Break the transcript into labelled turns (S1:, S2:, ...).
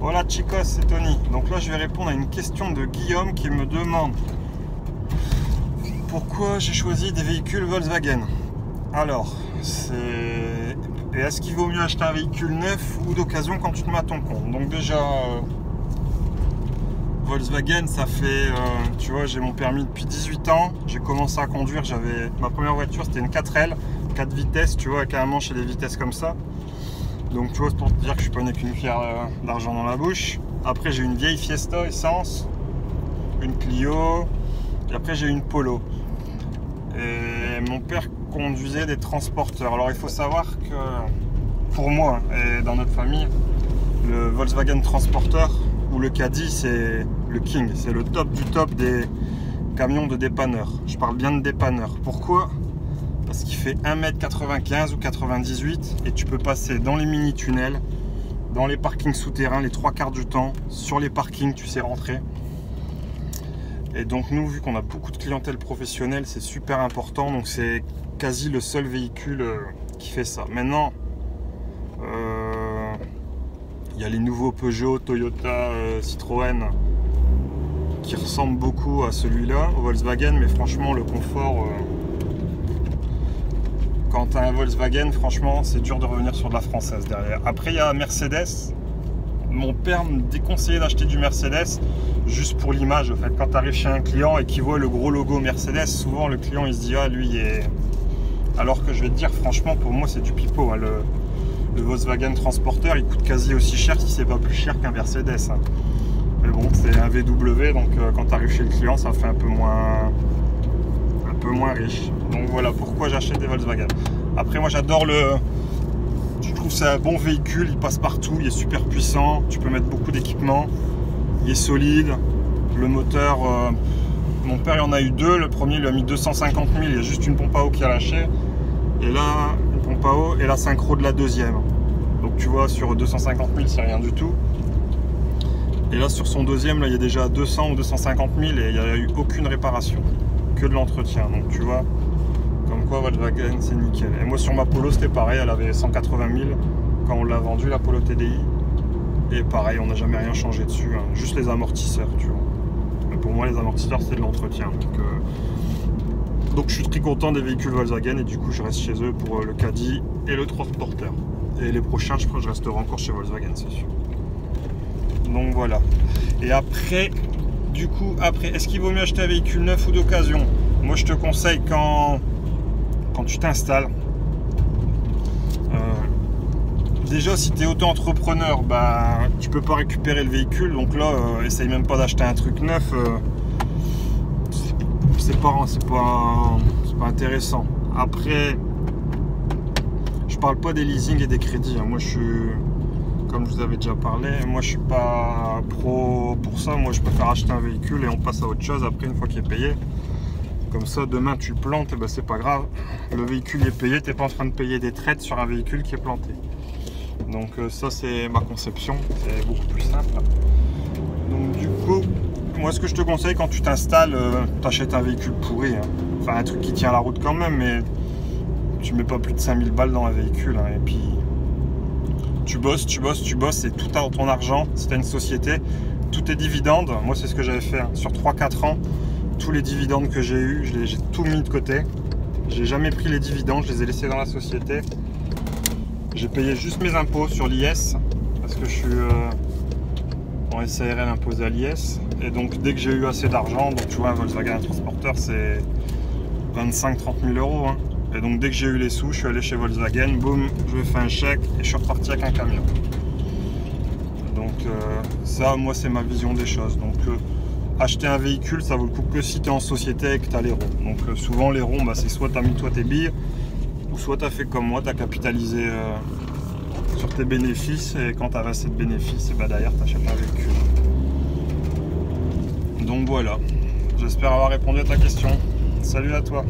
S1: Hola chicos, c'est Tony. Donc là je vais répondre à une question de Guillaume qui me demande pourquoi j'ai choisi des véhicules Volkswagen. Alors, est-ce qu'il vaut mieux acheter un véhicule neuf ou d'occasion quand tu te mets à ton compte? Donc déjà, Volkswagen, ça fait, tu vois, j'ai mon permis depuis 18 ans. J'ai commencé à conduire, ma première voiture, c'était une 4L, 4 vitesses, tu vois, carrément chez des vitesses comme ça. Donc tu vois, c'est pour te dire que je suis pas né qu'une cuillère d'argent dans la bouche. Après, j'ai une vieille Fiesta essence, une Clio, et après j'ai une Polo. Et mon père conduisait des transporteurs. Alors il faut savoir que pour moi et dans notre famille, le Volkswagen Transporter ou le Caddy, c'est le king, c'est le top du top des camions de dépanneurs. Je parle bien de dépanneurs. Pourquoi? Parce qu'il fait 1m95 ou 98 et tu peux passer dans les mini-tunnels, dans les parkings souterrains les 3/4 du temps, sur les parkings tu sais rentrer. Et donc nous, vu qu'on a beaucoup de clientèle professionnelle, c'est super important, donc c'est quasi le seul véhicule qui fait ça. Maintenant, il y a les nouveaux Peugeot, Toyota, Citroën qui ressemblent beaucoup à celui-là, au Volkswagen, mais franchement le confort... Quand tu as un Volkswagen, franchement, c'est dur de revenir sur de la française derrière. Après, il y a Mercedes. Mon père me déconseillait d'acheter du Mercedes juste pour l'image. En fait, quand tu arrives chez un client et qu'il voit le gros logo Mercedes, souvent le client il se dit ah lui il est. Alors que je vais te dire, franchement, pour moi c'est du pipeau. Hein. Le Volkswagen Transporter il coûte quasi aussi cher si c'est pas plus cher qu'un Mercedes. Hein. Mais bon, c'est un VW, donc quand tu arrives chez le client, ça fait un peu moins riche. Donc voilà pourquoi j'achète des Volkswagen. Après moi j'adore je trouve que c'est un bon véhicule, il passe partout, il est super puissant, tu peux mettre beaucoup d'équipements, il est solide, le moteur, mon père il en a eu deux, le premier il a mis 250 000, il y a juste une pompe à eau qui a lâché, et là une pompe à eau et la synchro de la deuxième. Donc tu vois sur 250 000 c'est rien du tout. Et là sur son deuxième, là il y a déjà 200 ou 250 000 et il n'y a eu aucune réparation. Que de l'entretien, donc tu vois comme quoi Volkswagen c'est nickel. Et moi sur ma Polo c'était pareil, elle avait 180 000 quand on l'a vendue, la Polo TDI, et pareil on n'a jamais rien changé dessus, hein. Juste les amortisseurs tu vois, mais pour moi les amortisseurs c'est de l'entretien, donc je suis très content des véhicules Volkswagen et du coup je reste chez eux pour le Caddy et le Transporter, et les prochains je crois que je resterai encore chez Volkswagen c'est sûr. Donc voilà. Et après du coup, est-ce qu'il vaut mieux acheter un véhicule neuf ou d'occasion? Moi, je te conseille quand tu t'installes. Déjà, si tu es auto-entrepreneur, bah, tu peux pas récupérer le véhicule. Donc là, essaye même pas d'acheter un truc neuf. C'est pas intéressant. Après, je parle pas des leasing et des crédits. Hein. Moi, je suis... Comme je vous avais déjà parlé, moi je suis pas pro pour ça, moi je préfère acheter un véhicule et on passe à autre chose après une fois qu'il est payé. Comme ça demain tu le plantes, et ben c'est pas grave, le véhicule est payé, tu n'es pas en train de payer des traites sur un véhicule qui est planté. Donc ça c'est ma conception, c'est beaucoup plus simple. Donc du coup, moi ce que je te conseille quand tu t'installes, t'achètes un véhicule pourri, hein. Enfin un truc qui tient la route quand même, mais tu mets pas plus de 5000 balles dans un véhicule, hein. Et puis tu bosses, c'est tout ton argent. Si tu as une société, tous tes dividendes, moi c'est ce que j'avais fait hein. Sur 3-4 ans, tous les dividendes que j'ai eu, j'ai tout mis de côté. J'ai jamais pris les dividendes, je les ai laissés dans la société. J'ai payé juste mes impôts sur l'IS, parce que je suis en SARL imposé à l'IS. Et donc dès que j'ai eu assez d'argent, donc tu vois un Volkswagen Transporter c'est 25-30 000 euros. Hein. Et donc dès que j'ai eu les sous, je suis allé chez Volkswagen, boum, je lui ai fait un chèque et je suis reparti avec un camion. Donc ça, moi c'est ma vision des choses. Donc acheter un véhicule, ça vaut le coup que si tu es en société et que tu as les ronds. Donc souvent les ronds, bah, c'est soit tu as mis toi tes billes, ou soit tu as fait comme moi, tu as capitalisé sur tes bénéfices, et quand tu as assez de bénéfices, et bah, derrière tu achètes un véhicule. Donc voilà, j'espère avoir répondu à ta question. Salut à toi.